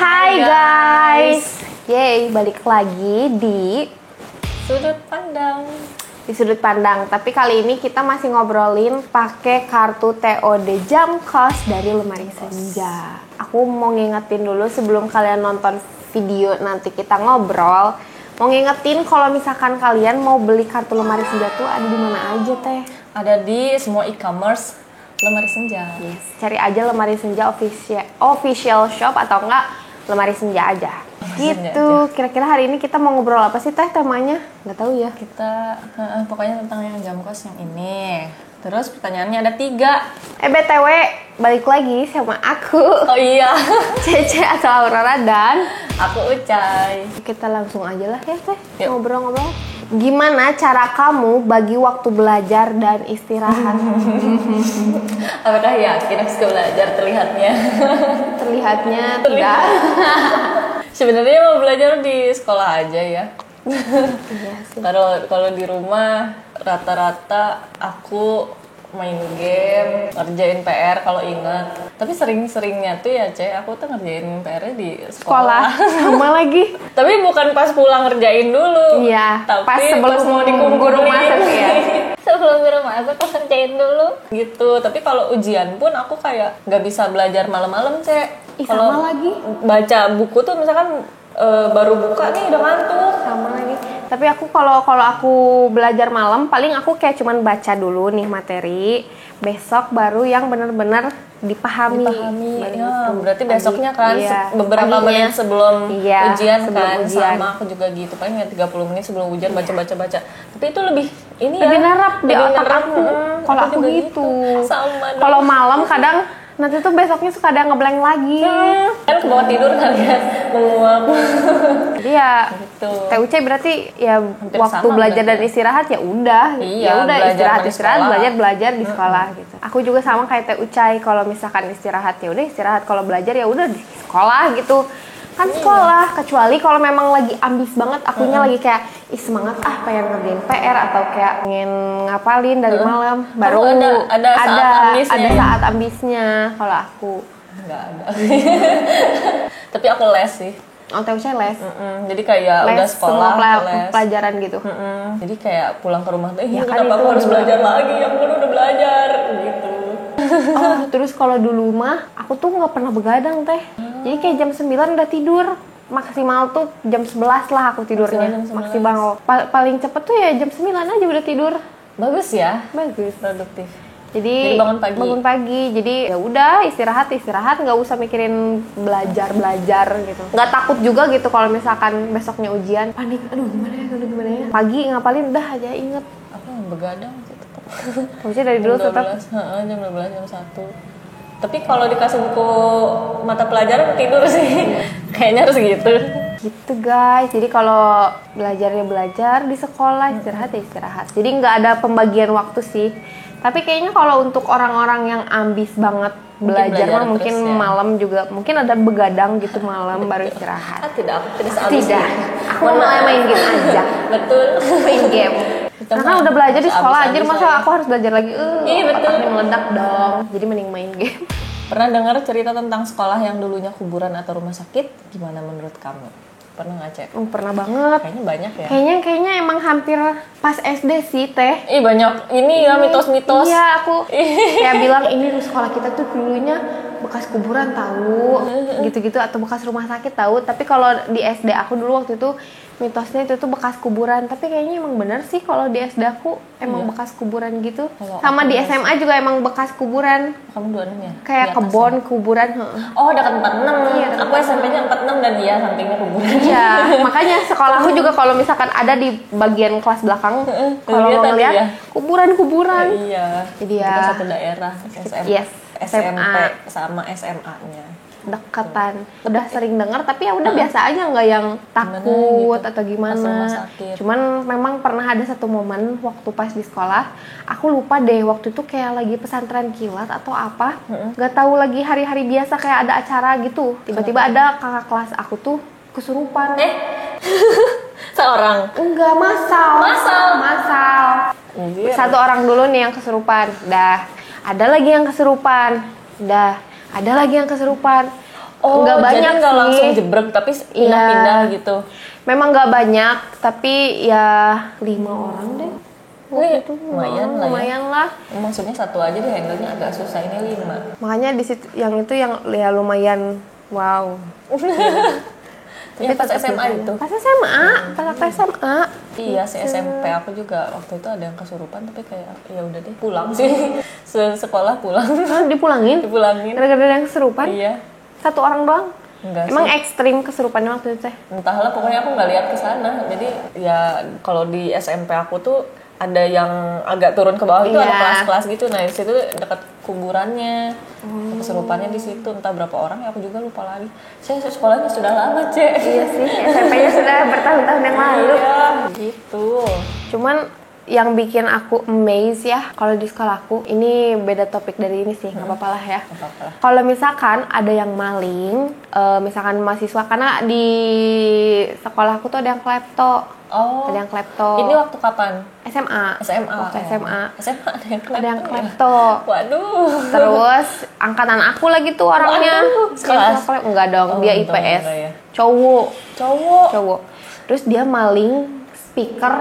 Hai guys. Yeay, balik lagi di Sudut Pandang. Sudut Pandang. Tapi kali ini kita masih ngobrolin pakai kartu TOD jam kos dari Lemari Senja. Aku mau ngingetin dulu sebelum kalian nonton video nanti kita ngobrol. Mau ngingetin kalau misalkan kalian mau beli kartu Lemari Senja tuh ada di mana aja teh? Ada di semua e-commerce Lemari Senja. Yes, cari aja Lemari Senja official shop atau enggak Lemari Senja aja. Gitu. Kira-kira hari ini kita mau ngobrol apa sih teh temanya? Nggak tahu ya. Kita pokoknya tentang yang jam kos yang ini. Terus pertanyaannya ada 3. BTW, balik lagi sama aku. Oh iya. Cece atau Aurora dan Aku Ucai. kita langsung aja lah ya teh Yuk. ngobrol-ngobrol. Gimana cara kamu bagi waktu belajar dan istirahat? Apakah yakin aku suka belajar terlihatnya? Terlihatnya tidak. Sebenarnya mau belajar di sekolah aja ya. Iya sih. Kalau di rumah rata-rata aku main game, ngerjain PR kalau ingat. Tapi sering-seringnya tuh ya, aku tuh ngerjain PR-nya di Sekolah sama lagi. Tapi bukan pas pulang ngerjain dulu. Iya, tapi pas sebelum mau guru masuk ya. Sebelum guru masuk aku ngerjain dulu. Gitu. Tapi kalau ujian pun aku kayak nggak bisa belajar malam-malam, Ih, Kalau sama lagi. baca buku tuh misalkan baru buka nih udah ngantuk. Sama lagi. Tapi aku kalau aku belajar malam paling aku kayak cuman baca dulu nih materi. Besok baru yang benar-benar dipahami. Baru Ya, itu. Berarti besoknya kan iya, beberapa paginya. menit sebelum Iya, ujian sebelum kan. ujian. Sama aku juga gitu. Paling ya 30 menit sebelum ujian baca. Tapi itu lebih ini Lebih ya. nerap di lebih otak nerap. aku. Kalau aku juga gitu. Sama dong. Kalau malam kadang nanti tuh besoknya suka ada ngeblank lagi. kan ke bawah tidur kali ya menguap. Jadi ya Gitu. TUC berarti ya Hampir waktu sama belajar berarti dan ya. istirahat ya udah. Iya, Ya udah belajar istirahat di sekolah. belajar di sekolah gitu. Aku juga sama kayak TUC, kalau misalkan istirahat ya udah istirahat, kalau belajar ya udah di sekolah gitu. Kan sekolah, kecuali kalau memang lagi ambis banget, akunya lagi kayak ih semangat pengen ngerjain PR atau kayak pengen ngapalin dari malam, baru ada saat ambisnya ada ya? saat ambisnya kalau aku. Enggak ada. Tapi aku les sih. Oh, TUC les. Jadi kayak Les udah sekolah semua les. pelajaran gitu. Jadi kayak pulang ke rumah tuh, Ya kan kenapa itu aku harus udah- belajar lagi? Aku kan udah belajar gitu. Oh, terus kalau dulu mah aku tuh nggak pernah begadang teh. Jadi kayak jam 9 udah tidur. Maksimal tuh jam 11 lah aku tidurnya. Maksimal jam 11. Maksimal. Paling cepet tuh ya jam 9 aja udah tidur. Bagus ya, Bagus. produktif. Jadi bangun pagi. Jadi ya udah istirahat, nggak usah mikirin belajar gitu. Nggak takut juga gitu kalau misalkan besoknya ujian. Panik, aduh gimana ya. Pagi ngapalin udah aja inget. Aku yang begadang sih tetap. Maksudnya dari dulu Jam tetap 12, jam 12, jam 1. Tapi kalau dikasih buku mata pelajaran tidur sih. Kayaknya harus gitu. gitu guys. Jadi kalau belajarnya belajar di sekolah, istirahat ya istirahat. Jadi nggak ada pembagian waktu sih. Tapi kayaknya kalau untuk orang-orang yang ambis banget belajar mah belajar mungkin terus ya. malam juga mungkin ada begadang gitu malam baru istirahat. Tidak, aku tidak sehabis Tidak, itu. aku malah main game aja. Betul. Main game. Kita Karena kan mah udah belajar di sekolah habis-habis anjir, masa aja. aku harus belajar lagi? Iya, betul. Otaknya meledak dong. Jadi mending main game. Pernah dengar cerita tentang sekolah yang dulunya kuburan atau rumah sakit? Gimana menurut kamu? Pernah nggak, Cek? Pernah banget. Kayaknya banyak ya. Kayaknya emang hampir pas SD sih teh. Ih, banyak ini ya mitos-mitos. Iya, aku kayak bilang ini sekolah kita tuh dulunya bekas kuburan tahu, gitu-gitu, atau bekas rumah sakit tahu. Tapi kalau di SD aku dulu waktu itu mitosnya itu tuh bekas kuburan. Tapi kayaknya emang bener sih kalau di SD aku emang bekas kuburan gitu. Kalau Sama aku di SMA juga emang bekas kuburan. Kamu 26 ya? Kayak Di atas kebon, kuburan. Oh, dekat 46. Iya, dekat Aku SMP-nya 46 dan dia sampingnya kuburan. Iya, makanya sekolahku juga kalau misalkan ada di bagian kelas belakang, kalau Lihat mau tadi ngeliat ya? kuburan. Iya. Jadi ya, Kita satu daerah. yes, SMP SMA. sama SMA-nya. Dekatan. Udah sering dengar tapi ya udah biasa aja, nggak yang takut gitu. atau Pas gimana. rumah sakit. Cuman memang pernah ada satu momen waktu pas di sekolah, aku lupa deh waktu itu kayak lagi pesantren kilat atau apa. Nggak tahu lagi hari-hari biasa kayak ada acara gitu. Tiba-tiba ada kakak kelas aku tuh kesurupan. Seorang. Enggak, masal. Iya. Satu orang dulu nih yang kesurupan. Dah, ada lagi yang kesurupan. Dah, ada lagi yang kesurupan. Oh, nggak banyak jadi nggak sih. langsung jebrek tapi Iya. pindah-pindah gitu. Memang nggak banyak, tapi ya 5 orang deh. Wih, Itu lumayan lah ya. lumayan lah. Maksudnya satu aja di handle-nya agak susah, ini 5. Makanya di situ yang itu yang ya lumayan wow. Ya pas tetap SMA bisa. itu. Pas SMA, pas aku SMA. Iya, si SMP aku juga waktu itu ada yang kesurupan tapi kayak ya udah deh pulang sih. Sekolah pulang. Ah, dipulangin. Dipulangin. Gara-gara yang kesurupan. Iya. Satu orang doang. Enggak Emang sih. ekstrim kesurupannya waktu itu teh. Entahlah pokoknya aku nggak lihat ke sana. Jadi ya kalau di SMP aku tuh ada yang agak turun ke bawah itu Iya. ada kelas-kelas gitu. Nah, di situ dekat kuburannya. Kesurupannya di situ entah berapa orang ya aku juga lupa lagi. Saya sekolahnya sudah lama, Cek. Iya sih, SMP-nya sudah bertahun-tahun yang lalu. Iya, gitu. Cuman yang bikin aku amazed ya, kalau di sekolahku, ini beda topik dari ini sih, nggak apa-apa lah ya. Nggak apa-apa lah. Kalau misalkan ada yang maling, misalkan mahasiswa, karena di sekolahku tuh ada yang klepto. Oh. Ada yang klepto. Ini waktu kapan? SMA. SMA. Waktu SMA. SMA ada yang klepto. Ada yang ya? klepto. Waduh. Terus angkatan aku lagi tuh orangnya. Waduh, Yang kelas? enggak dong, Oh, dia untung IPS. enggak ya. Cowok. Cowok. Terus dia maling speaker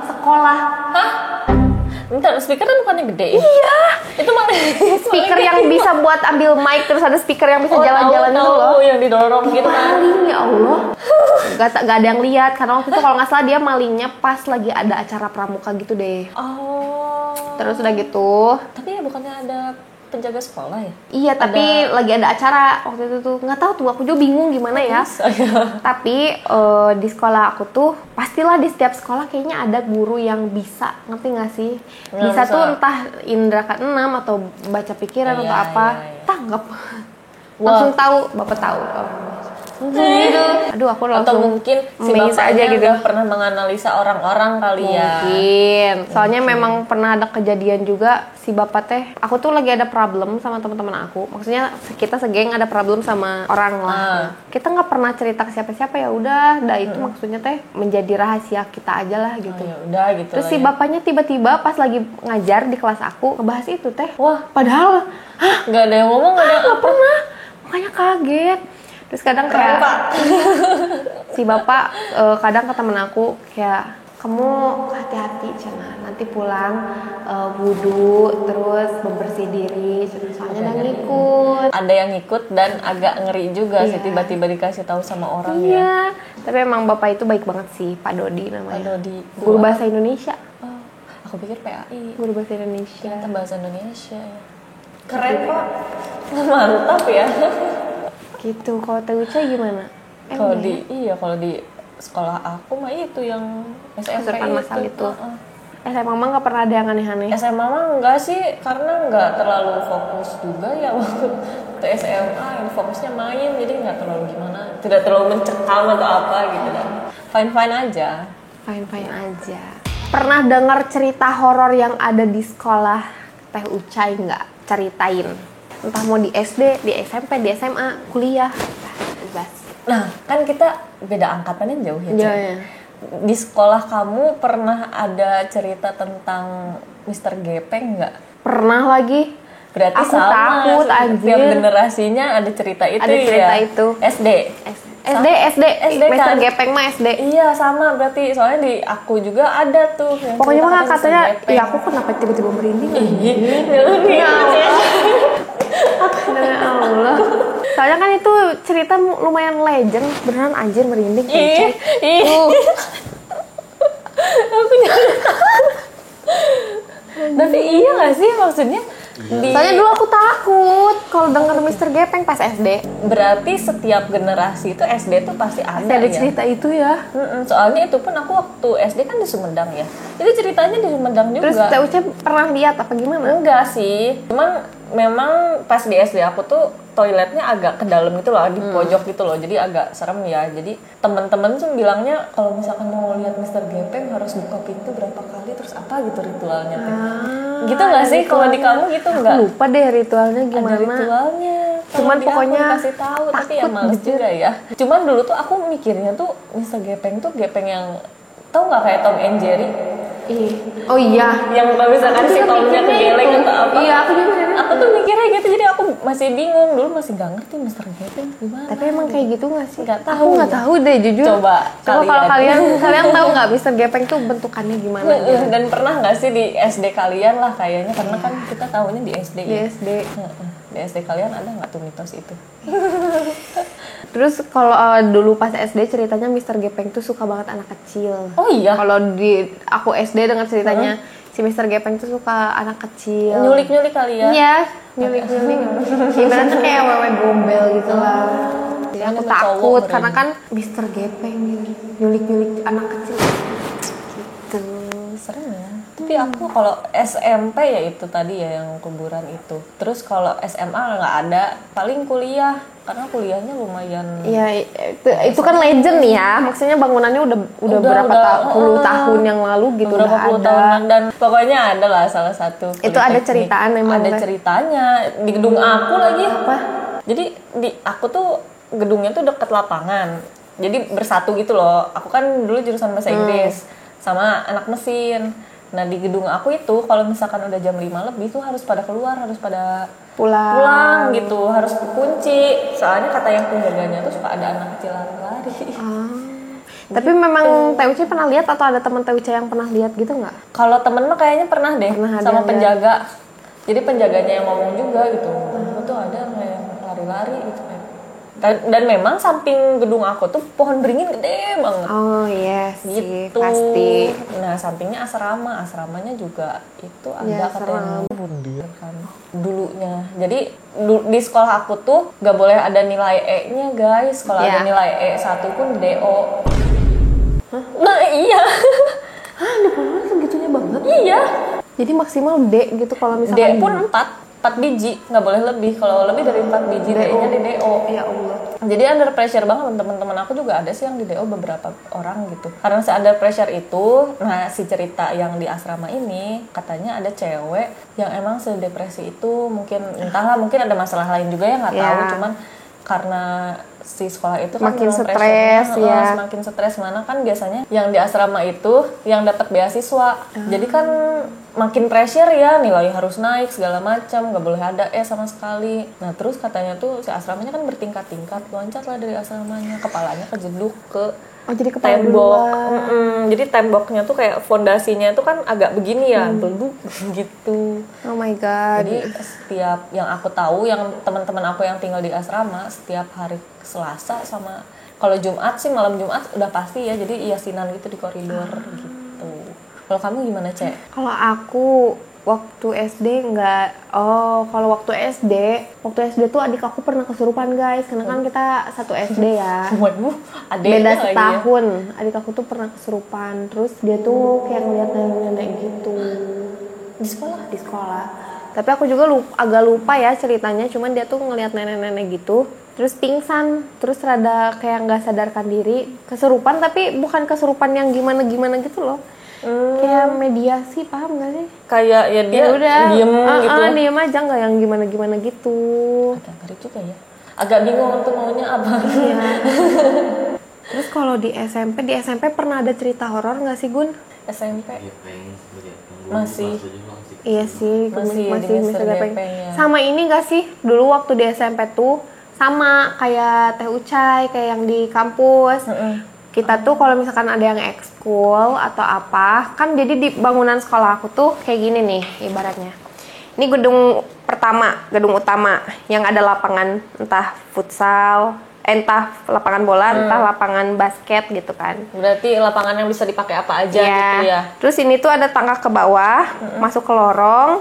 sekolah. Bentar, speaker kan bukannya gede ya? Iya. Itu malah Speaker yang bisa buat ambil mic, terus ada speaker yang bisa jalan-jalan itu loh. yang didorong gitu kan. Maling, ya Allah. Gak ada yang lihat karena waktu itu kalau nggak salah dia malingnya pas lagi ada acara pramuka gitu deh. Oh. Terus udah gitu. Tapi ya bukannya ada penjaga sekolah ya? Iya, tapi lagi ada acara waktu itu tuh. Nggak tahu tuh, aku juga bingung gimana ya. Saya. Tapi di sekolah aku tuh pastilah di setiap sekolah kayaknya ada guru yang bisa, ngerti nggak sih? Nggak Bisa bisa. tuh entah indra keenam atau baca pikiran Iya, atau apa. iya. Tanggap. Wah. Langsung tahu, Bapak tahu. Gitu. Aduh, aku Atau langsung mungkin si amazed bapaknya gitu. udah pernah menganalisa orang-orang kali ya. Mungkin. Soalnya memang pernah ada kejadian juga si bapak teh. Aku tuh lagi ada problem sama teman-teman aku. Maksudnya kita segeng ada problem sama orang lah. Kita nggak pernah cerita ke siapa-siapa, ya udah. Dah itu maksudnya teh menjadi rahasia kita aja lah gitu. Oh, ya udah gitu Terus lah si ya. bapaknya tiba-tiba pas lagi ngajar di kelas aku ngebahas itu teh. Wah, Padahal, hah, nggak ada yang ngomong, nggak ada yang nggak pernah. Makanya kaget. Terus kadang kayak si bapak kadang ke temen aku kayak, kamu hati-hati Cina, nanti pulang wudhu terus membersih diri, soalnya ada yang ngikut. Ada yang ngikut dan agak ngeri juga Iya. sih tiba-tiba dikasih tahu sama orang ya. Iya, tapi emang bapak itu baik banget sih, Pak Dodi namanya. Pak Dodi. Guru bahasa Indonesia. Oh, aku pikir PAI. Guru bahasa Indonesia. Ternyata bahasa Indonesia ya. Keren kok. Mantap ya. Gitu. Kalau Teh Uca gimana? Kalau di sekolah aku mah itu yang SMP Kesurupan masal itu. Heeh. SMA mah nggak pernah ada yang aneh-aneh. SMA mah enggak sih, karena enggak terlalu fokus juga ya waktu SMA, yang fokusnya main, jadi enggak terlalu gimana, tidak terlalu mencekam atau apa gitu dan fine-fine aja. Fine-fine aja. Pernah dengar cerita horor yang ada di sekolah Teh Ucai nggak? Ceritain. Entah mau di SD, di SMP, di SMA, kuliah. Bebas. Nah, kan kita beda angkatannya jauh ya, Cek. Iya. Di sekolah kamu pernah ada cerita tentang Mr. Gepeng nggak? Pernah lagi. Berarti Aku sama, takut, setiap anjir. generasinya ada cerita itu Ada ya? cerita itu. SD? SD, SD Mr. kan? Gepeng mah SD. Iya sama berarti, soalnya di aku juga ada tuh yang Pokoknya mah cerita katanya, Mr. Gepeng. ya aku kenapa tiba-tiba merinding? Iya, Demi Allah. Soalnya kan itu cerita lumayan legend, beneran anjir merinding. Ih, ih. Aku tapi iya gak sih maksudnya? Soalnya dulu aku takut kalau denger Mr. Gepeng pas SD. Berarti setiap generasi itu SD tuh pasti ada Ada ya? cerita itu ya. Soalnya itu pun aku waktu SD kan di Sumedang ya. Itu ceritanya di Sumedang juga. Terus Teh Uca pernah lihat apa gimana? Enggak sih, cuman memang pas di SD aku tuh toiletnya agak ke dalam gitu loh, di pojok gitu loh, jadi agak serem ya. Jadi teman-teman tuh bilangnya kalau misalkan mau lihat Mr. Gepeng harus buka pintu berapa kali, terus apa gitu ritualnya teh. Gitu nggak sih? Kalau di kamu gitu nggak? Aku lupa deh ritualnya Ada gimana. ritualnya. Cuman Kalau di aku pokoknya dikasih tahu, tapi ya takut, males jujur. juga ya. Cuman dulu tuh aku mikirnya tuh Mr. Gepeng tuh gepeng yang tahu nggak kayak Tom and Jerry? Oh iya. Yang kalau misalkan Aku si juga Tomnya mikirnya kegeleng itu. atau apa? Iya, aku juga mikirnya Aku tuh mikirnya gitu, jadi aku masih bingung dulu, masih nggak ngerti Mr. Gepeng gimana. Tapi emang kayak gitu nggak sih? Nggak tahu. Aku nggak tahu deh jujur. Coba kalau kalian tahu nggak Mr. Gepeng tuh bentukannya gimana? Gitu? Dan pernah nggak sih di SD kalian lah kayaknya, karena kan kita tahunya di SD. Di SD. Di SD kalian ada nggak tuh mitos itu? Terus kalau dulu pas SD ceritanya Mr. Gepeng tuh suka banget anak kecil. Oh iya. Kalau di aku SD dengar ceritanya si Mr. Gepeng tuh suka anak kecil. Nyulik-nyulik kalian? Iya, nyulik-nyulik. Ibaratnya kayak wewe gombel gitu lah. Jadi aku takut karena kan Mr. Gepeng gitu. Nyulik-nyulik anak kecil. Gitu. Serem ya. Tapi aku kalau SMP ya itu tadi ya yang kuburan itu. Terus kalau SMA nggak ada, paling kuliah. Karena kuliahnya lumayan. Iya, itu kan legend nih ya. Maksudnya bangunannya udah berapa puluh tahun yang lalu gitu berapa udah puluh ada. tahunan, dan pokoknya ada lah salah satu. Itu ada ceritaan memang. Ada ceritanya di gedung aku lagi. Apa? Jadi di aku tuh gedungnya tuh deket lapangan. Jadi bersatu gitu loh. Aku kan dulu jurusan bahasa Inggris sama anak mesin. Nah di gedung aku itu kalau misalkan udah jam 5 lebih tuh harus pada keluar, harus pada pulang gitu, harus kunci. Soalnya kata yang penjaganya tuh suka ada anak kecil lari-lari. Tapi memang TUC pernah lihat atau ada teman TUC yang pernah lihat gitu nggak? Kalau temen mah kayaknya pernah deh, sama penjaga. Jadi penjaganya yang ngomong juga gitu. Aku tuh ada kayak lari-lari gitu kan. Dan memang samping gedung aku tuh pohon beringin gede banget. Oh yes, sih, gitu. pasti. Nah sampingnya asramanya juga itu ada katanya bundir kan dulunya. Jadi di sekolah aku tuh gak boleh ada nilai E-nya guys. Kalau ada nilai E1 pun DO. Hah? Nah iya. Hah, di pohon segitunya banget? Iya. Jadi maksimal D gitu kalau misalkan D pun 4 biji, nggak boleh lebih. Kalau lebih dari 4 biji D-nya di DO. Ya Allah. Jadi under pressure banget. Teman-teman aku juga ada sih yang di DO beberapa orang gitu. Karena under pressure itu, nah si cerita yang di asrama ini katanya ada cewek yang emang sedepresi itu, mungkin entahlah, mungkin ada masalah lain juga ya nggak tahu. Cuman karena si sekolah itu kan makin stres ya. Semakin stres, mana kan biasanya yang di asrama itu yang dapat beasiswa. Jadi kan makin pressure ya, nilai harus naik segala macam, nggak boleh ada sama sekali. Nah terus katanya tuh si asramanya kan bertingkat-tingkat, loncat lah dari asramanya, kepalanya kejeduk ke jadi tembok. Jadi temboknya tuh kayak fondasinya tuh kan agak begini ya, belduk gitu. Oh my god. Jadi setiap yang aku tahu, yang teman-teman aku yang tinggal di asrama, setiap hari Selasa sama kalau Jumat sih, malam Jumat udah pasti ya, jadi yasinan gitu di koridor gitu. Kalau kamu gimana, Cek? Kalau aku waktu SD enggak. Oh, kalau waktu SD tuh adik aku pernah kesurupan, guys. Karena kan kita satu SD ya. Waduh, beda setahun. Ya? Adik aku tuh pernah kesurupan. Terus dia tuh kayak ngeliat nenek-nenek gitu. Di sekolah. Tapi aku juga agak lupa ya ceritanya. Cuman dia tuh ngeliat nenek-nenek gitu. Terus pingsan. Terus rada kayak nggak sadarkan diri. Kesurupan, tapi bukan kesurupan yang gimana-gimana gitu loh. Kayak mediasi, paham gak sih? Kayak ya dia udah, diem gitu. Diem aja, nggak yang gimana-gimana gitu. Agak ngeri juga ya. Agak bingung tuh maunya apa. Iya. Terus kalau di SMP pernah ada cerita horor nggak sih, Gun? SMP masih. Iya sih, masih Mr. Gepeng. Ya. Sama ini nggak sih? Dulu waktu di SMP tuh sama kayak Teh Ucai, kayak yang di kampus. Kita tuh kalau misalkan ada yang ekskul atau apa, kan jadi di bangunan sekolah aku tuh kayak gini nih ibaratnya. Ini gedung utama yang ada lapangan entah futsal, entah lapangan bola, entah lapangan basket gitu kan. Berarti lapangan yang bisa dipakai apa aja gitu ya. Terus ini tuh ada tangga ke bawah, masuk ke lorong,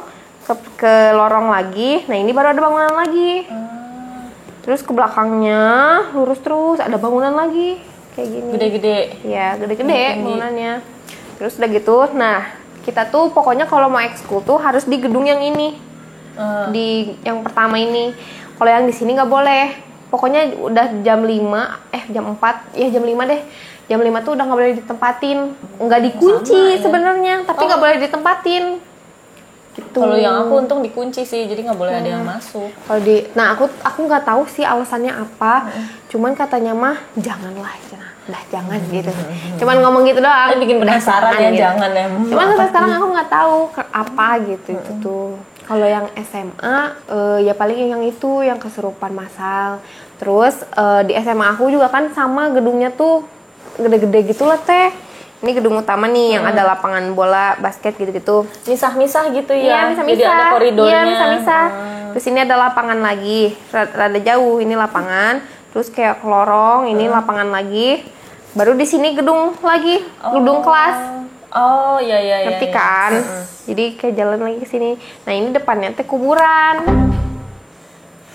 ke lorong lagi. Nah, ini baru ada bangunan lagi. Terus ke belakangnya lurus terus ada bangunan lagi. Kayak gini. Gede-gede. Iya, gede-gede bangunannya. Terus udah gitu, nah kita tuh pokoknya kalau mau ekskul tuh harus di gedung yang ini, di yang pertama ini. Kalau yang di sini nggak boleh. Pokoknya udah jam 5, jam 4, ya jam 5 deh. Jam 5 tuh udah nggak boleh ditempatin, nggak dikunci sebenarnya, tapi nggak boleh ditempatin. Gitu. Kalau yang aku untung dikunci sih, jadi nggak boleh ada yang masuk. Kalau nah aku nggak tahu sih alasannya apa, cuman katanya mah janganlah, jangan gitu. Cuman ngomong gitu doang. Bikin penasaran ya, gitu. jangan ya. Cuman sampai sekarang aku nggak tahu apa gitu itu tuh. Kalau yang SMA ya paling yang itu yang kesurupan massal. Terus di SMA aku juga kan sama gedungnya tuh gede-gede gitu lah teh. Ini gedung utama nih yang ada lapangan bola basket gitu-gitu. Misah-misah gitu Iya, ya. misah-misah. Jadi ada koridornya. Iya, misah-misah. Terus ini ada lapangan lagi, rada jauh ini lapangan. Terus kayak lorong, ini lapangan lagi. Baru di sini gedung lagi, gedung kelas. Oh, iya. Ngerti kan? Jadi kayak jalan lagi ke sini. Nah, ini depannya teh kuburan.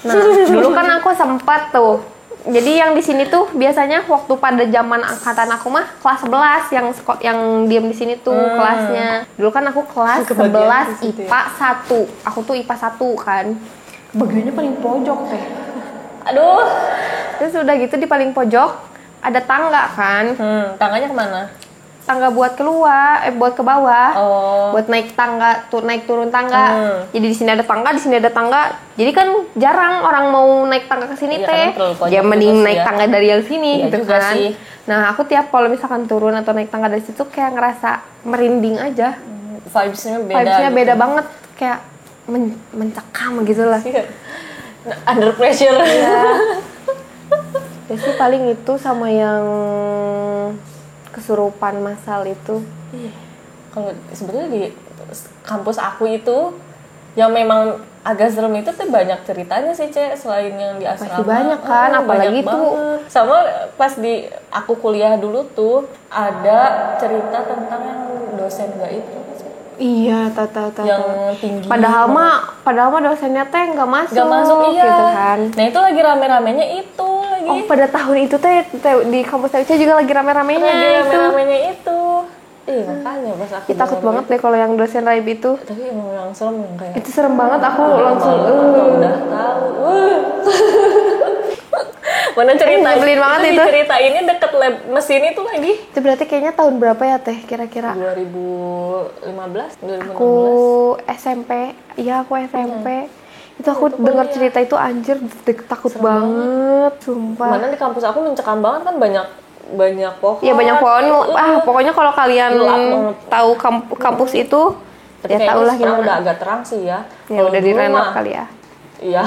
Nah, dulu kan aku sempat tuh. Jadi yang di sini tuh biasanya waktu pada zaman angkatan aku mah kelas 11 yang diem di sini tuh kelasnya. Dulu kan aku kelas 11 IPA 1. Aku tuh IPA 1 kan. Bagiannya paling pojok teh. Aduh. Terus udah gitu di paling pojok ada tangga kan. Tangannya kemana? Tangga buat keluar, buat ke bawah. Oh. Buat naik tangga, naik turun tangga. Jadi di sini ada tangga, di sini ada tangga. Jadi kan jarang orang mau naik tangga ke sini teh. Ya mending naik tangga dari yang sini gitu kan. Sih. Nah, aku tiap kalau misalkan turun atau naik tangga dari situ kayak ngerasa merinding aja. Vibes-nya beda. Vibes-nya gitu. beda banget, kayak mencekam gitu lah. Under pressure. Ya. Ya sih paling itu sama yang kesurupan massal itu. Kalau sebetulnya di kampus aku itu yang memang agak serem itu tuh banyak ceritanya sih Cek, selain yang di asrama. Pasti banyak kan, apalagi banyak tuh banget. Sama pas di aku kuliah dulu tuh ada cerita tentang yang dosen nggak itu. Iya, tata. Yang tinggi. Padahal mah dosennya teh nggak masuk. Nggak masuk iya. Gitu kan. Nah itu lagi rame-ramenya itu lagi. Oh pada tahun itu teh di kampus TUC juga lagi rame-ramenya Lagi itu. rame-ramenya itu. Makanya pas aku Takut banget deh kalau yang dosen raib itu. Tapi emang yang serem kayak. Itu serem banget, aku langsung udah tahu. Mana cerita? Nyebelin banget itu. Cerita ini deket lab mesin itu lagi. Itu berarti kayaknya tahun berapa ya teh kira-kira? 2015, 2016. Aku SMP. Iya, aku SMP. Itu aku dengar cerita itu anjir takut banget, sumpah. Mana di kampus aku mencekam banget kan banyak pohon. Iya banyak pohon. Pokoknya kalau kalian tahu kampus itu, tapi ya tahulah gimana. Udah agak terang sih ya. Ya udah direnov kali ya. Iya,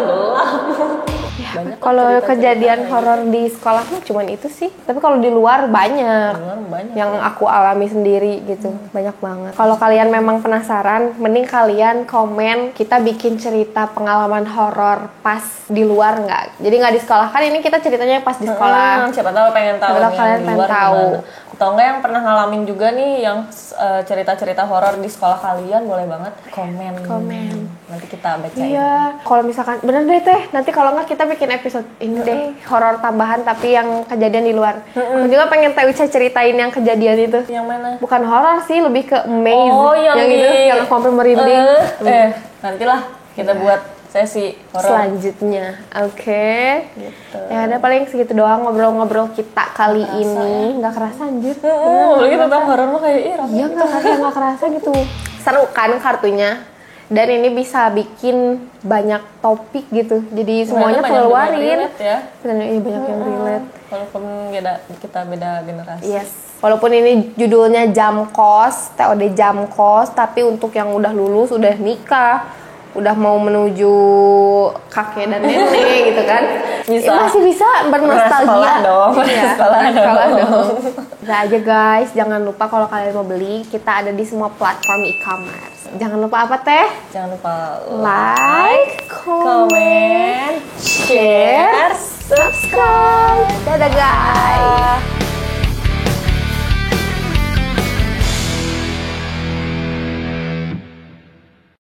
gelap. Ya, kalau kejadian horor di sekolah mah cuman itu sih. Tapi kalau di luar banyak. Yang aku alami sendiri gitu. Banyak banget. Kalau kalian memang penasaran, mending kalian komen kita bikin cerita pengalaman horor pas di luar nggak. Jadi nggak di sekolah, kan ini kita ceritanya pas di sekolah. Siapa tahu pengen tahu. Siapa tahu kalian pengen tahu. Atau enggak yang pernah ngalamin juga nih yang cerita-cerita horor di sekolah kalian, boleh banget komen. Nanti kita bacain. Iya, kalau misalkan bener deh teh, nanti kalau nggak kita bikin episode ini deh horor tambahan tapi yang kejadian di luar. Aku juga pengen tahu ceritain yang kejadian itu. Yang mana? Bukan horor sih, lebih ke amaze. Oh, yang itu yang sampai merinding. Nantilah kita buat sesi horor selanjutnya. Oke. Gitu. Ya ada paling segitu doang ngobrol-ngobrol kita kali ini. Nggak kerasa anjir. Lagi tentang horor mah kayak iya nggak kerasa gitu. Seru kan kartunya. Dan ini bisa bikin banyak topik gitu. Jadi semuanya keluarin. Iya banyak yang relate. Walaupun kita beda generasi. Yes. Walaupun ini judulnya jam kos, TOD jam kos, tapi untuk yang udah lulus, udah nikah, udah mau menuju kakek dan nenek gitu kan, masih bisa bernostalgia. Sekolah dong. Bisa aja guys, jangan lupa kalau kalian mau beli, kita ada di semua platform e-commerce. Jangan lupa apa teh? Jangan lupa like, comment, share, subscribe. Dadah guys.